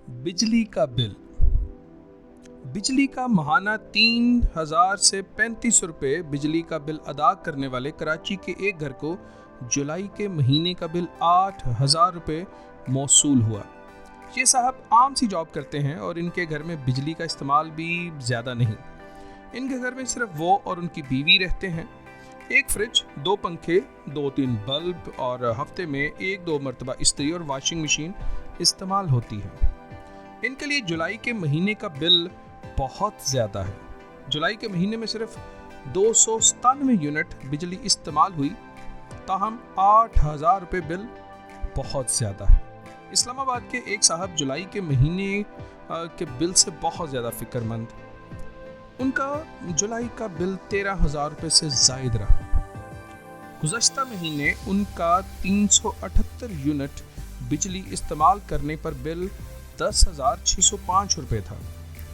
बिजली का बिल। बिजली का माहाना 3,000 से 35 रुपये बिजली का बिल अदा करने वाले कराची के एक घर को जुलाई के महीने का बिल 8,000 रुपये मौसूल हुआ। ये साहब आम सी जॉब करते हैं और इनके घर में बिजली का इस्तेमाल भी ज़्यादा नहीं। इनके घर में सिर्फ वो और उनकी बीवी रहते हैं। एक फ्रिज, 2 पंखे, 2-3 बल्ब और हफ्ते में 1-2 मरतबा इस्त्री और वॉशिंग मशीन इस्तेमाल होती है। इनके लिए जुलाई के महीने का बिल बहुत ज़्यादा है। जुलाई के महीने में सिर्फ 297 यूनिट बिजली इस्तेमाल हुई, ताहम 8,000 रुपये बिल बहुत ज़्यादा है। इस्लामाबाद के एक साहब जुलाई के महीने के बिल से बहुत ज़्यादा फ़िक्रमंद। उनका जुलाई का बिल 13,000 रुपये से ज़ायद रहा। गुज़श्ता महीने उनका 378 यूनिट बिजली इस्तेमाल करने पर बिल 10,605 रुपये था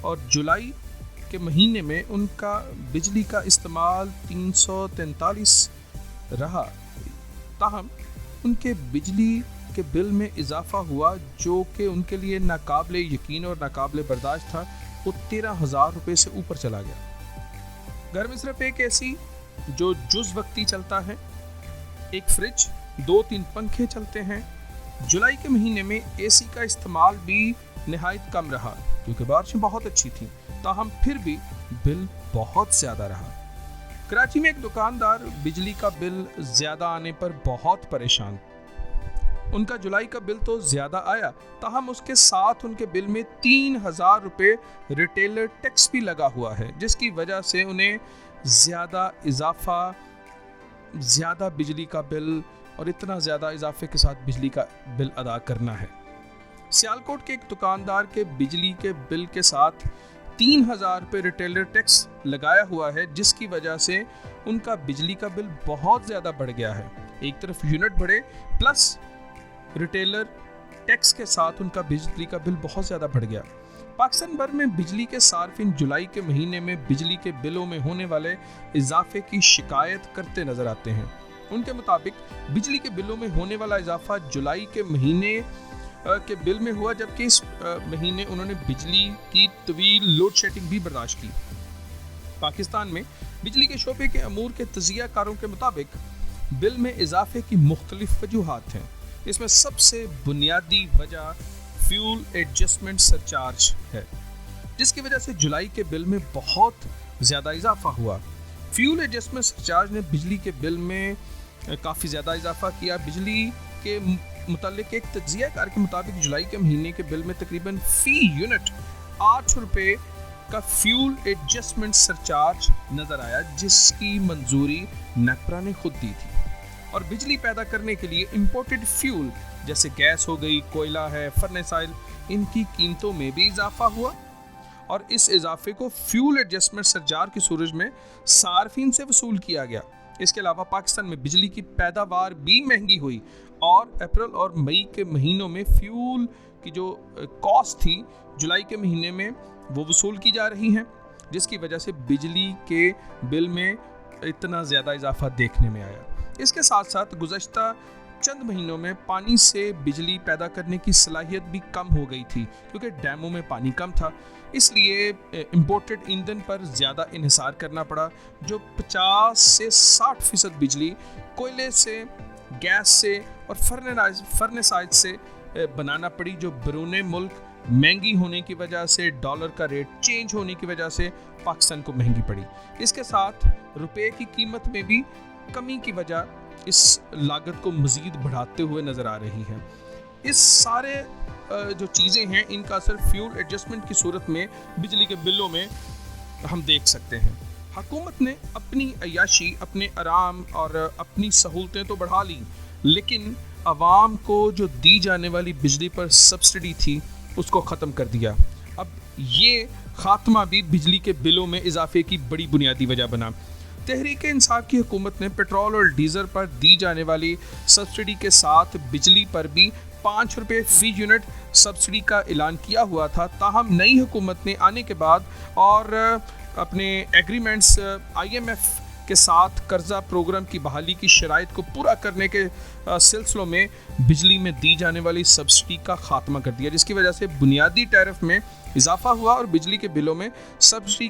और जुलाई के महीने में उनका बिजली का इस्तेमाल 343 रहा। ताहम उनके बिजली के बिल में इजाफा हुआ जो कि उनके लिए नाकाबिले यकीन और नाकाबिले बर्दाश्त था, वो 13,000 रुपये से ऊपर चला गया। घर में सिर्फ एक एसी जो जुज़ वक्ती चलता है, एक फ्रिज, 2-3 पंखे चलते हैं। जुलाई के महीने में एसी का इस्तेमाल भी निहायत कम रहा क्योंकि बारिशें बहुत अच्छी थीं, ताहम फिर भी बिल बहुत ज़्यादा रहा। कराची में एक दुकानदार बिजली का बिल ज़्यादा आने पर बहुत परेशान। उनका जुलाई का बिल तो ज़्यादा आया, ताहम उसके साथ उनके बिल में 3,000 रुपये रिटेलर टैक्स भी लगा हुआ है, जिसकी वजह से उन्हें ज़्यादा बिजली का बिल और इतना ज़्यादा इजाफे के साथ बिजली का बिल अदा करना है। सियालकोट के एक दुकानदार के बिजली के बिल के साथ 3,000 रुपये रिटेलर टैक्स लगाया हुआ है, जिसकी वजह से उनका बिजली का बिल बहुत ज़्यादा बढ़ गया है। एक तरफ यूनिट बढ़े प्लस रिटेलर टैक्स के साथ उनका बिजली का बिल बहुत ज़्यादा बढ़ गया। पाकिस्तान भर में बिजली के सार्फिन जुलाई के महीने में बिजली के बिलों में होने वाले इजाफे की शिकायत करते नज़र आते हैं। उनके मुताबिक बिजली के बिलों में होने वाला इजाफा जुलाई के महीने के बिल में हुआ, जबकि इस महीने उन्होंने बिजली की तवील लोड शेडिंग भी बर्दाश्त की। पाकिस्तान में बिजली के शोबे के अमूर के तजिया कारों के मुताबिक बिल में इजाफे की मुख्तलिफ वजूहात हैं। इसमें सबसे बुनियादी वजह फ्यूल एडजस्टमेंट सरचार्ज है, जिसकी वजह से जुलाई के बिल में बहुत ज़्यादा इजाफा हुआ। फ्यूल एडजस्टमेंट सरचार्ज ने बिजली के बिल में काफ़ी ज़्यादा इजाफा किया। बिजली के मुतालिक एक तजिया कार के मुताबिक जुलाई के महीने के बिल में तकरीबन फ़ी यूनिट 8 रुपये का फ्यूल एडजस्टमेंट सरचार्ज नज़र आया, जिसकी मंजूरी नेपरा ने खुद दी थी। और बिजली पैदा करने के लिए इंपोर्टेड फ्यूल जैसे गैस हो गई, कोयला है, फर्नेस ऑयल, इनकी कीमतों में भी इजाफा हुआ और इस इजाफे को फ्यूल एडजस्टमेंट सरचार्ज की सूरज में सार्फिन से वसूल किया गया। इसके अलावा पाकिस्तान में बिजली की पैदावार भी महंगी हुई और अप्रैल और मई के महीनों में फ्यूल की जो कॉस्ट थी जुलाई के महीने में वो वसूल की जा रही हैं, जिसकी वजह से बिजली के बिल में इतना ज़्यादा इजाफा देखने में आया। इसके साथ साथ गुज़श्ता चंद महीनों में पानी से बिजली पैदा करने की सलाहियत भी कम हो गई थी क्योंकि डैमों में पानी कम था, इसलिए इंपोर्टेड ईंधन पर ज़्यादा इन्हिसार करना पड़ा। जो 50 से 60% बिजली कोयले से, गैस से और फर्नेसाइज से बनाना पड़ी, जो बैरून मुल्क महंगी होने की वजह से, डॉलर का रेट चेंज होने की वजह से पाकिस्तान को महंगी पड़ी। इसके साथ रुपए की कीमत में भी कमी की वजह इस लागत को मज़ीद बढ़ाते हुए नज़र आ रही है। इस सारे जो चीज़ें हैं, इनका असर फ्यूल एडजस्टमेंट की सूरत में बिजली के बिलों में हम देख सकते हैं। हुकूमत ने अपनी अय्याशी, अपने आराम और अपनी सहूलतें तो बढ़ा ली, लेकिन आवाम को जो दी जाने वाली बिजली पर सब्सिडी थी उसको ख़त्म कर दिया। अब ये खात्मा भी बिजली के बिलों में इजाफे की बड़ी बुनियादी वजह बना। तहरीक इंसाफ की हुकूमत ने पेट्रोल और डीजल पर दी जाने वाली सब्सिडी के साथ बिजली पर भी 5 रुपये फ़ी यूनिट सब्सिडी का ऐलान किया हुआ था। ताहम नई हुकूमत ने आने के बाद और अपने एग्रीमेंट्स IMF کے ساتھ قرضہ پروگرام کی بحالی کی شرائط کو پورا کرنے کے سلسلوں میں بجلی میں دی جانے والی سبسڈی کا خاتمہ کر دیا، جس کی وجہ سے بنیادی ٹیرف میں اضافہ ہوا اور بجلی کے بلوں میں سبسڈی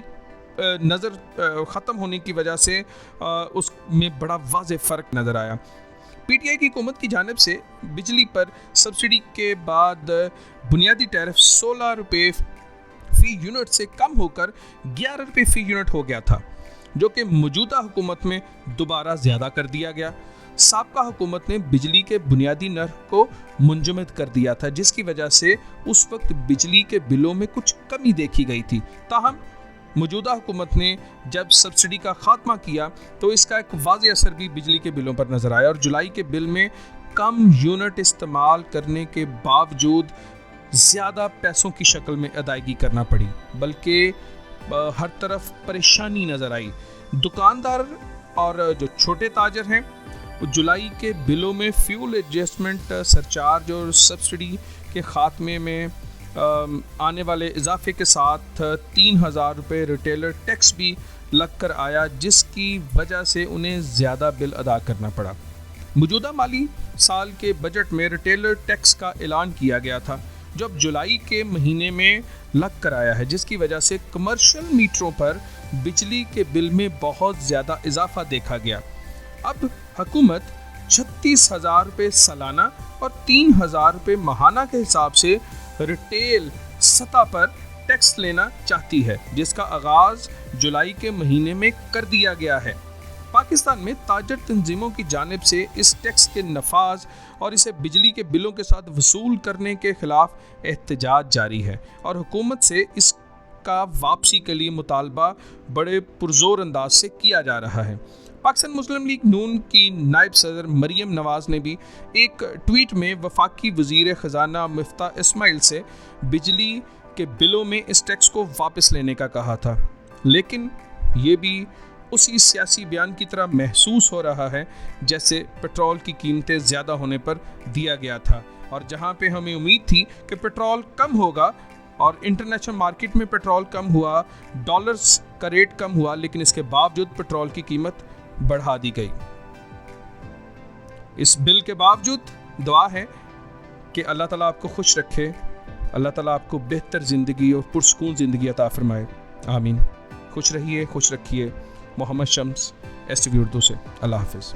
ختم ہونے کی وجہ سے اس میں بڑا واضح فرق نظر آیا۔ پی ٹی آئی کی حکومت کی جانب سے بجلی پر سبسڈی کے بعد بنیادی ٹیرف 16 روپے فی یونٹ سے کم ہو کر 11 روپے فی یونٹ ہو گیا تھا، جو کہ موجودہ حکومت میں دوبارہ زیادہ کر دیا گیا۔ سابقہ حکومت نے بجلی کے بنیادی نرخ کو منجمد کر دیا تھا، جس کی وجہ سے اس وقت بجلی کے بلوں میں کچھ کمی دیکھی گئی تھی۔ تاہم موجودہ حکومت نے جب سبسڈی کا خاتمہ کیا تو اس کا ایک واضح اثر بھی بجلی کے بلوں پر نظر آیا اور جولائی کے بل میں کم یونٹ استعمال کرنے کے باوجود زیادہ پیسوں کی شکل میں ادائیگی کرنا پڑی، بلکہ ہر طرف پریشانی نظر آئی۔ دکاندار اور جو چھوٹے تاجر ہیں جولائی کے بلوں میں فیول ایڈجسٹمنٹ سرچارج اور سبسڈی کے خاتمے میں آنے والے اضافے کے ساتھ 3000 روپے ریٹیلر ٹیکس بھی لگ کر آیا، جس کی وجہ سے انہیں زیادہ بل ادا کرنا پڑا۔ موجودہ مالی سال کے بجٹ میں ریٹیلر ٹیکس کا اعلان کیا گیا تھا، جو اب جولائی کے مہینے میں لگ کر آیا ہے، جس کی وجہ سے کمرشل میٹروں پر بجلی کے بل میں بہت زیادہ اضافہ دیکھا گیا۔ اب حکومت 36,000 روپے سالانہ اور 3,000 روپے ماہانہ کے حساب سے ریٹیل سطح پر ٹیکس لینا چاہتی ہے، جس کا آغاز جولائی کے مہینے میں کر دیا گیا ہے۔ پاکستان میں تاجر تنظیموں کی جانب سے اس ٹیکس کے نفاذ اور اسے بجلی کے بلوں کے ساتھ وصول کرنے کے خلاف احتجاج جاری ہے اور حکومت سے اس کا واپسی کے لیے مطالبہ بڑے پرزور انداز سے کیا جا رہا ہے۔ پاکستان مسلم لیگ نون کی نائب صدر مریم نواز نے بھی ایک ٹویٹ میں وفاقی وزیر خزانہ مفتاح اسماعیل سے بجلی کے بلوں میں اس ٹیکس کو واپس لینے کا کہا تھا، لیکن یہ بھی اسی سیاسی بیان کی طرح محسوس ہو رہا ہے جیسے پٹرول کی قیمتیں زیادہ ہونے پر دیا گیا تھا، اور جہاں پہ ہمیں امید تھی کہ پٹرول کم ہوگا اور انٹرنیشنل مارکیٹ میں پٹرول کم ہوا، ڈالرز کا ریٹ کم ہوا، لیکن اس کے باوجود پٹرول کی قیمت بڑھا دی گئی۔ اس بل کے باوجود دعا ہے کہ اللہ تعالیٰ آپ کو خوش رکھے، اللہ تعالیٰ آپ کو بہتر زندگی اور پرسکون زندگی عطا فرمائے، آمین۔ خوش رہیے، خوش رکھیے۔ محمد شمس، ایس ٹی وی اردو سے، اللہ حافظ۔